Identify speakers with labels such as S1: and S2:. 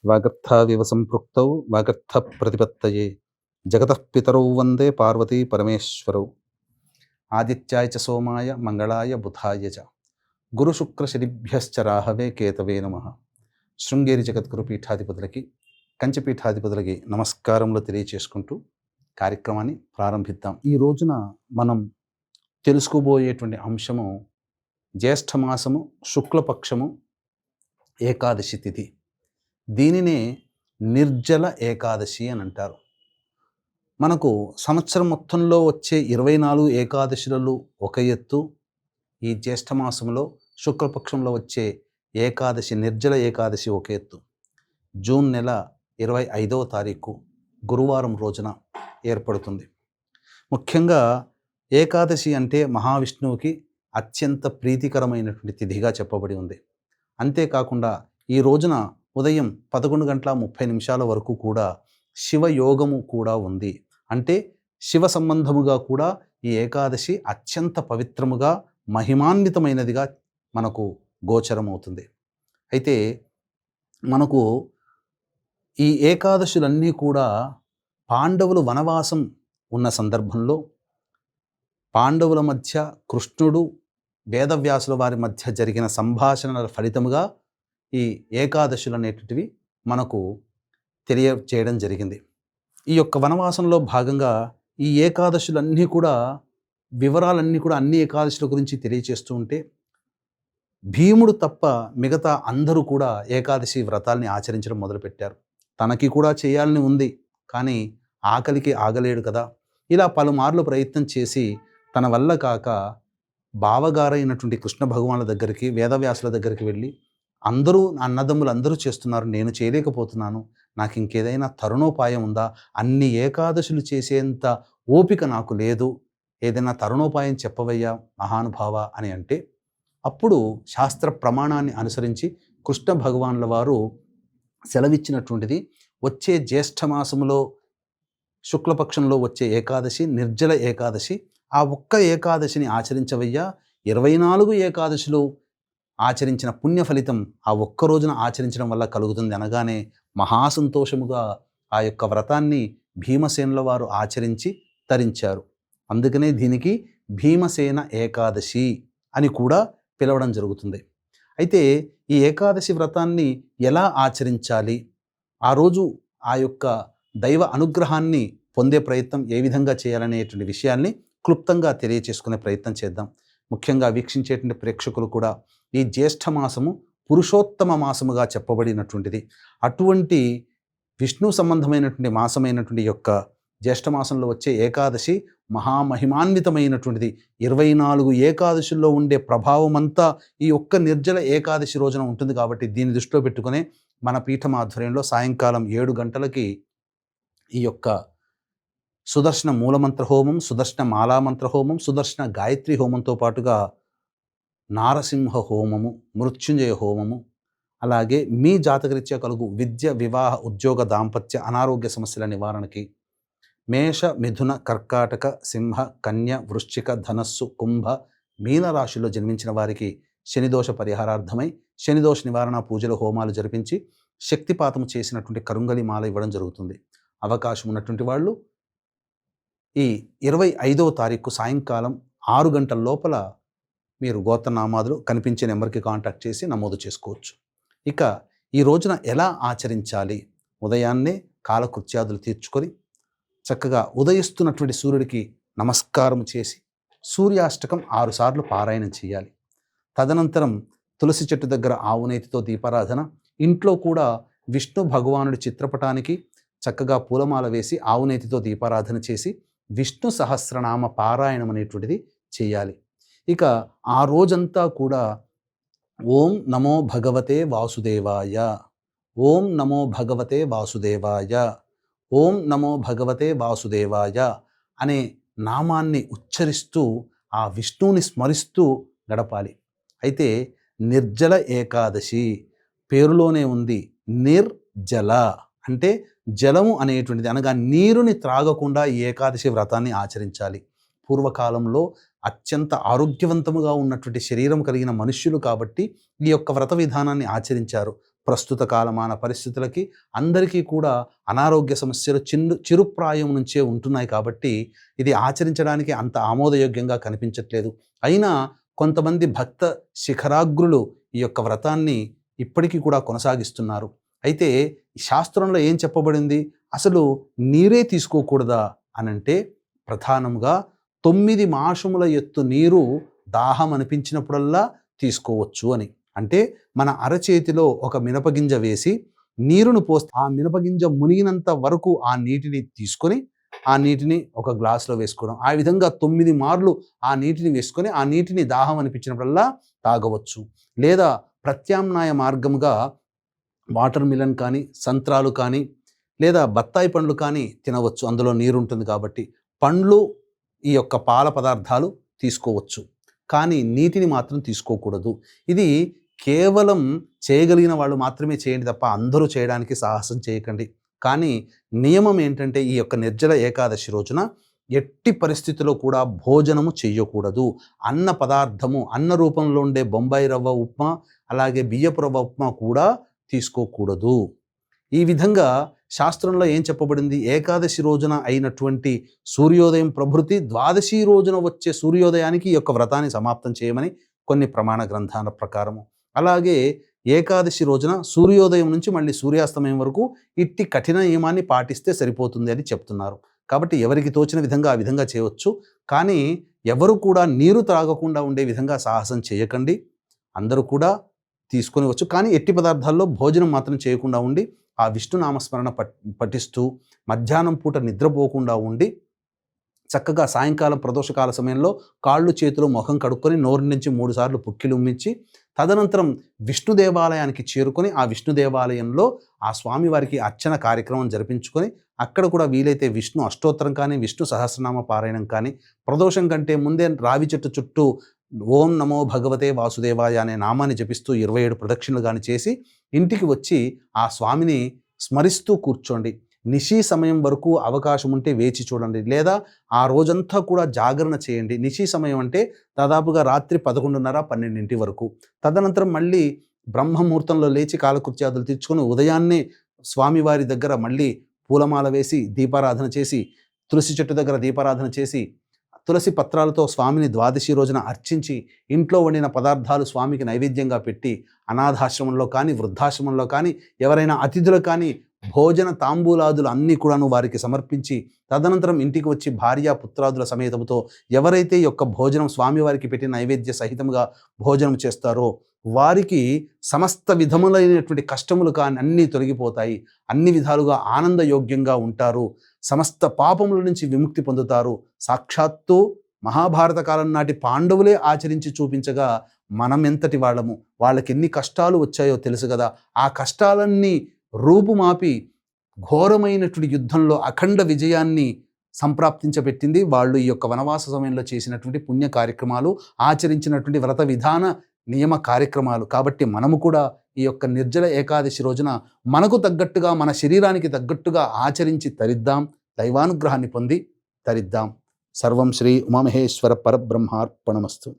S1: వాగర్థావివ సంపృక్తౌ వాగర్థ ప్రతిపత్తయే జగతః పితరౌ వందే పార్వతీ పరమేశ్వరౌ. ఆదిత్యాయ చ సోమాయ మంగళాయ బుధాయ చ గురుశుక్రశనిభ్యశ్చ రాహవే కేతవే నమః. శృంగేరి జగద్గురు పీఠాధిపతులకి, కంచి పీఠాధిపతులకి నమస్కారములు తెలియచేసుకుంటూ కార్యక్రమాన్ని ప్రారంభిద్దాం. ఈ రోజున మనం తెలుసుకోబోయేటువంటి అంశము జ్యేష్ఠమాసము శుక్లపక్షము ఏకాదశి తిథి. దీనినే నిర్జల ఏకాదశి అని అంటారు. మనకు సంవత్సరం మొత్తంలో వచ్చే 24 ఏకాదశులలో ఒక ఎత్తు, ఈ జ్యేష్ఠమాసంలో శుక్లపక్షంలో వచ్చే ఏకాదశి నిర్జల ఏకాదశి ఒక ఎత్తు. జూన్ నెల 25వ తారీఖు గురువారం రోజున ఏర్పడుతుంది. ముఖ్యంగా ఏకాదశి అంటే మహావిష్ణువుకి అత్యంత ప్రీతికరమైనటువంటి తిథిగా చెప్పబడి ఉంది. అంతేకాకుండా ఈ రోజున ఉదయం 11:30 వరకు కూడా శివయోగము కూడా ఉంది. అంటే శివ సంబంధముగా కూడా ఈ ఏకాదశి అత్యంత పవిత్రముగా మహిమాన్వితమైనదిగా మనకు గోచరమవుతుంది. అయితే మనకు ఈ ఏకాదశులన్నీ కూడా పాండవులు వనవాసం ఉన్న సందర్భంలో పాండవుల మధ్య కృష్ణుడు వేదవ్యాసుల వారి మధ్య జరిగిన సంభాషణల ఫలితముగా ఈ ఏకాదశులు అనేటువంటివి మనకు తెలియచేయడం జరిగింది. ఈ యొక్క వనవాసంలో భాగంగా ఈ ఏకాదశులన్నీ కూడా వివరాలన్నీ కూడా అన్ని ఏకాదశుల గురించి తెలియచేస్తూ ఉంటే, భీముడు తప్ప మిగతా అందరూ కూడా ఏకాదశి వ్రతాల్ని ఆచరించడం మొదలుపెట్టారు. తనకి కూడా చేయాలని ఉంది, కానీ ఆకలికి ఆగలేడు కదా. ఇలా పలుమార్లు ప్రయత్నం చేసి తన వల్ల కాక బావగారైనటువంటి కృష్ణ భగవానుల దగ్గరికి, వేదవ్యాసుల దగ్గరికి వెళ్ళి, అందరూ అన్నదమ్ములు అందరూ చేస్తున్నారు, నేను చేయలేకపోతున్నాను, నాకు ఇంకేదైనా తరుణోపాయం ఉందా? అన్ని ఏకాదశులు చేసేంత ఓపిక నాకు లేదు, ఏదైనా తరుణోపాయం చెప్పవయ్యా మహానుభావ అని అంటే, అప్పుడు శాస్త్ర ప్రమాణాన్ని అనుసరించి కృష్ణ భగవానుల వారు సెలవిచ్చినటువంటిది, వచ్చే జ్యేష్ఠమాసములో శుక్లపక్షంలో వచ్చే ఏకాదశి నిర్జల ఏకాదశి, ఆ ఒక్క ఏకాదశిని ఆచరించవయ్యా, 24 ఏకాదశులు ఆచరించిన పుణ్య ఫలితం ఆ ఒక్క రోజున ఆచరించడం వల్ల కలుగుతుంది అనగానే మహాసంతోషముగా ఆ యొక్క వ్రతాన్ని భీమసేనుల వారు ఆచరించి తరించారు. అందుకనే దీనికి భీమసేన ఏకాదశి అని కూడా పిలవడం జరుగుతుంది. అయితే ఈ ఏకాదశి వ్రతాన్ని ఎలా ఆచరించాలి, ఆ రోజు ఆ యొక్క దైవ అనుగ్రహాన్ని పొందే ప్రయత్నం ఏ విధంగా చేయాలనేటువంటి విషయాల్ని క్లుప్తంగా తెలియచేసుకునే ప్రయత్నం చేద్దాం. ముఖ్యంగా వీక్షించేటువంటి ప్రేక్షకులు కూడా ఈ జ్యేష్ఠమాసము పురుషోత్తమ మాసముగా చెప్పబడినటువంటిది. అటువంటి విష్ణు సంబంధమైనటువంటి మాసమైనటువంటి యొక్క జ్యేష్ఠమాసంలో వచ్చే ఏకాదశి మహామహిమాన్వితమైనటువంటిది. 24 ఏకాదశుల్లో ఉండే ప్రభావం అంతా ఈ ఒక్క నిర్జల ఏకాదశి రోజున ఉంటుంది. కాబట్టి దీన్ని దృష్టిలో పెట్టుకునే మన పీఠం ఆధ్వర్యంలో సాయంకాలం 7 గంటలకి ఈ యొక్క సుదర్శన మూలమంత్ర హోమం, సుదర్శన మాలామంత్ర హోమం, సుదర్శన గాయత్రి హోమంతో పాటుగా నారసింహ హోమము, మృత్యుంజయ హోమము, అలాగే మీ జాతకరీత్యా కలుగు విద్య, వివాహ, ఉద్యోగ, దాంపత్య, అనారోగ్య సమస్యల నివారణకి, మేష, మిథున, కర్కాటక, సింహ, కన్య, వృశ్చిక, ధనస్సు, కుంభ, మీన రాశిలో జన్మించిన వారికి శనిదోష పరిహారార్థమై శనిదోష నివారణ పూజలు, హోమాలు జరిపించి శక్తిపాతము చేసినటువంటి కరుంగలి మాల ఇవ్వడం జరుగుతుంది. అవకాశం ఉన్నటువంటి వాళ్ళు ఈ 25వ తారీఖు సాయంకాలం 6 గంటల లోపల మీరు గోత్రనామాదులు కనిపించే నెంబర్కి కాంటాక్ట్ చేసి నమోదు చేసుకోవచ్చు. ఇక ఈ రోజున ఎలా ఆచరించాలి? ఉదయాన్నే కాలకృత్యాదులు తీర్చుకొని చక్కగా ఉదయిస్తున్నటువంటి సూర్యుడికి నమస్కారం చేసి సూర్యాష్టకం 6 సార్లు పారాయణం చేయాలి. తదనంతరం తులసి చెట్టు దగ్గర ఆవునేతితో దీపారాధన, ఇంట్లో కూడా విష్ణు భగవానుడి చిత్రపటానికి చక్కగా పూలమాల వేసి ఆవునేతితో దీపారాధన చేసి విష్ణు సహస్రనామ పారాయణం అనేటువంటిది చేయాలి. ఇక ఆ రోజంతా కూడా ఓం నమో భగవతే వాసుదేవాయ, ఓం నమో భగవతే వాసుదేవాయ, ఓం నమో భగవతే వాసుదేవాయ అనే నామాన్ని ఉచ్చరిస్తూ ఆ విష్ణువుని స్మరిస్తూ గడపాలి. అయితే నిర్జల ఏకాదశి పేరులోనే ఉంది, నిర్జల అంటే జలము అనేటువంటిది, అనగా నీరుని త్రాగకుండా ఈ ఏకాదశి వ్రతాన్ని ఆచరించాలి. పూర్వకాలంలో అత్యంత ఆరోగ్యవంతముగా ఉన్నటువంటి శరీరం కలిగిన మనుష్యులు కాబట్టి ఈ యొక్క వ్రత విధానాన్ని ఆచరించారు. ప్రస్తుత కాలమాన పరిస్థితులకి అందరికీ కూడా అనారోగ్య సమస్యలు చిరుప్రాయం నుంచే ఉంటున్నాయి కాబట్టి ఇది ఆచరించడానికి అంత ఆమోదయోగ్యంగా కనిపించట్లేదు. అయినా కొంతమంది భక్త శిఖరాగ్రులు ఈ యొక్క వ్రతాన్ని ఇప్పటికీ కూడా కొనసాగిస్తున్నారు. అయితే శాస్త్రంలో ఏం చెప్పబడింది, అసలు నీరే తీసుకోకూడదా అనంటే ప్రధానంగా 9 మాషముల ఎత్తు నీరు దాహం అనిపించినప్పుడల్లా తీసుకోవచ్చు అని. అంటే మన అరచేతిలో ఒక మినపగింజ వేసి నీరును పోస్తే ఆ మినపగింజ మునిగినంత వరకు ఆ నీటిని తీసుకొని ఆ నీటిని ఒక గ్లాసులో వేసుకోవడం. ఆ విధంగా 9 మార్లు ఆ నీటిని వేసుకొని ఆ నీటిని దాహం అనిపించినప్పుడల్లా తాగవచ్చు. లేదా ప్రత్యామ్నాయ మార్గముగా వాటర్ మిలన్ కానీ, సంత్రాలు కానీ, లేదా బత్తాయి పండ్లు కానీ తినవచ్చు. అందులో నీరు ఉంటుంది కాబట్టి. పండ్లు, ఈ యొక్క పాల పదార్థాలు తీసుకోవచ్చు, కానీ నీటిని మాత్రం తీసుకోకూడదు. ఇది కేవలం చేయగలిగిన వాళ్ళు మాత్రమే చేయండి తప్ప అందరూ చేయడానికి సాహసం చేయకండి. కానీ నియమం ఏంటంటే ఈ యొక్క నిర్జల ఏకాదశి రోజున ఎట్టి పరిస్థితిలో కూడా భోజనము చెయ్యకూడదు. అన్న పదార్థము, అన్న రూపంలో ఉండే బొంబాయి రవ్వ ఉప్మా, అలాగే బియ్యపు రవ్వ ఉప్మా కూడా తీసుకోకూడదు. ఈ విధంగా శాస్త్రంలో ఏం చెప్పబడింది, ఏకాదశి రోజున అయినటువంటి సూర్యోదయం ప్రభృతి ద్వాదశి రోజున వచ్చే సూర్యోదయానికి ఈ యొక్క వ్రతాన్ని సమాప్తం చేయమని కొన్ని ప్రమాణ గ్రంథాల ప్రకారము, అలాగే ఏకాదశి రోజున సూర్యోదయం నుంచి మళ్ళీ సూర్యాస్తమయం వరకు ఇట్టి కఠిన నియమాన్ని పాటిస్తే సరిపోతుంది అని చెప్తున్నారు. కాబట్టి ఎవరికి తోచిన విధంగా ఆ విధంగా చేయవచ్చు. కానీ ఎవరు కూడా నీరు త్రాగకుండా ఉండే విధంగా సాహసం చేయకండి. అందరూ కూడా తీసుకొని వచ్చు, కానీ ఎట్టి పదార్థాల్లో భోజనం మాత్రం చేయకుండా ఉండి ఆ విష్ణు నామస్మరణ పఠిస్తూ మధ్యాహ్నం పూట నిద్రపోకుండా ఉండి చక్కగా సాయంకాలం ప్రదోషకాల సమయంలో కాళ్ళు చేతులు ముఖం కడుక్కొని నోరు నుంచి 3 సార్లు పుక్కిలు ఉమ్మించి తదనంతరం విష్ణు దేవాలయానికి చేరుకొని ఆ విష్ణు దేవాలయంలో ఆ స్వామివారికి అర్చన కార్యక్రమం జరిపించుకొని అక్కడ కూడా వీలైతే విష్ణు అష్టోత్తరం కానీ, విష్ణు సహస్రనామ పారాయణం కానీ, ప్రదోషం కంటే ముందే రావి చెట్టు చుట్టూ ఓం నమో భగవతే వాసుదేవాయ అనే నామాన్ని జపిస్తూ 27 ప్రదక్షిణలు కానీ చేసి ఇంటికి వచ్చి ఆ స్వామిని స్మరిస్తూ కూర్చోండి. నిశీ సమయం వరకు అవకాశం ఉంటే వేచి చూడండి, లేదా ఆ రోజంతా కూడా జాగరణ చేయండి. నిశీ సమయం అంటే దాదాపుగా రాత్రి 11:30, 12 వరకు. తదనంతరం మళ్ళీ బ్రహ్మముహూర్తంలో లేచి కాలకృత్యాదులు తీర్చుకొని ఉదయాన్నే స్వామివారి దగ్గర మళ్ళీ పూలమాల వేసి దీపారాధన చేసి, తులసి చెట్టు దగ్గర దీపారాధన చేసి, తులసి పత్రాలతో స్వామిని ద్వాదశి రోజున అర్చించి ఇంట్లో వండిన పదార్థాలు స్వామికి నైవేద్యంగా పెట్టి అనాథాశ్రమంలో కానీ, వృద్ధాశ్రమంలో కానీ, ఎవరైనా అతిథులు కానీ భోజన తాంబూలాదులు అన్నీ కూడాను వారికి సమర్పించి తదనంతరం ఇంటికి వచ్చి భార్య పుత్రాదుల సమేతముతో ఎవరైతే ఈ యొక్క భోజనం స్వామివారికి పెట్టిన నైవేద్య సహితంగా భోజనం చేస్తారో వారికి సమస్త విధములైనటువంటి కష్టములు కానీ అన్నీ తొలగిపోతాయి. అన్ని విధాలుగా ఆనందయోగ్యంగా ఉంటారు. సమస్త పాపముల నుంచి విముక్తి పొందుతారు. సాక్షాత్తు మహాభారత కాలం నాటి పాండవులే ఆచరించి చూపించగా మనం ఎంతటి వాళ్ళము, వాళ్ళకి ఎన్ని కష్టాలు వచ్చాయో తెలుసు కదా. ఆ కష్టాలన్నీ రూపుమాపి ఘోరమైనటువంటి యుద్ధంలో అఖండ విజయాన్ని సంప్రాప్తించబెట్టింది వాళ్ళు ఈ యొక్క వనవాస సమయంలో చేసినటువంటి పుణ్య కార్యక్రమాలు, ఆచరించినటువంటి వ్రత విధాన నియమ కార్యక్రమాలు. కాబట్టి మనము కూడా ఈ యొక్క నిర్జల ఏకాదశి రోజున మనకు తగ్గట్టుగా, మన శరీరానికి తగ్గట్టుగా ఆచరించి తరిద్దాం, దైవానుగ్రహాన్ని పొంది తరిద్దాం. సర్వం శ్రీ ఉమామహేశ్వర పరబ్రహ్మార్పణమస్తు.